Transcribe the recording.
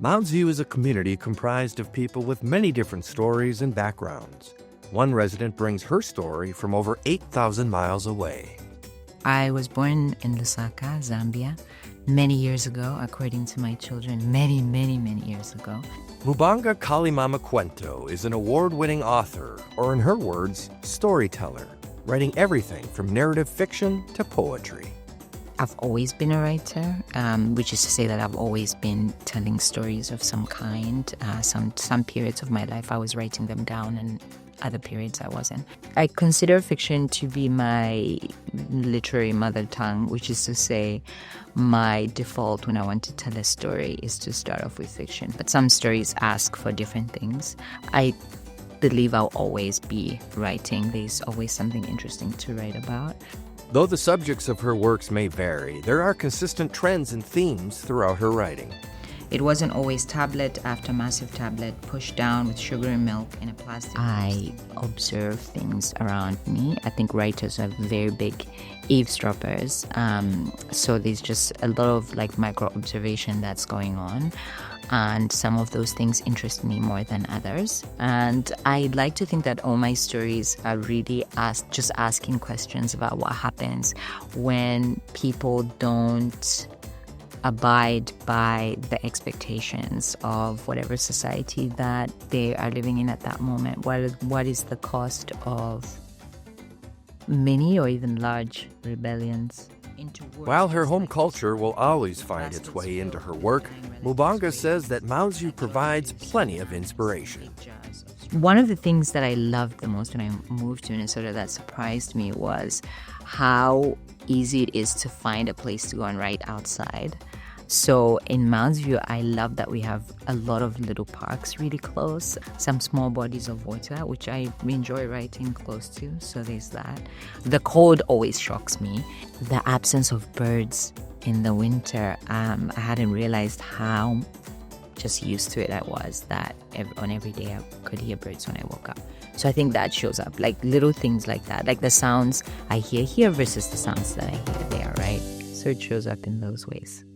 Mounds View is a community comprised of people with many different stories and backgrounds. One resident brings her story from over 8,000 miles away. I was born in Lusaka, Zambia, many years ago, according to my children, many years ago. Mubanga Kalimamukwente is an award-winning author, or in her words, storyteller, writing everything from narrative fiction to poetry. I've always been a writer, which is to say that I've always been telling stories of some kind. Some periods of my life I was writing them down, and other periods I wasn't. I consider fiction to be my literary mother tongue, which is to say my default when I want to tell a story is to start off with fiction. But some stories ask for different things. I believe I'll always be writing. There's always something interesting to write about. Though the subjects of her works may vary, there are consistent trends and themes throughout her writing. It wasn't always tablet after massive tablet, pushed down with sugar and milk in a plastic. I observe things around me. I think writers are very big eavesdroppers. So there's just a lot of micro observation that's going on. And some of those things interest me more than others. And I like to think that all my stories are really just asking questions about what happens when people don't abide by the expectations of whatever society that they are living in at that moment. What is the cost of many or even large rebellions? While her home culture will always find its way into her work, Mubanga says that Mounds View provides plenty of inspiration. One of the things that I loved the most when I moved to Minnesota that surprised me was how easy it is to find a place to go and write outside. So in Mounds View, I love that we have a lot of little parks really close, some small bodies of water, which I enjoy writing close to, so there's that. The cold always shocks me. The absence of birds in the winter, I hadn't realized how just used to it I was that on every day I could hear birds when I woke up. So I think that shows up, little things like that, the sounds I hear here versus the sounds that I hear there, right? So it shows up in those ways.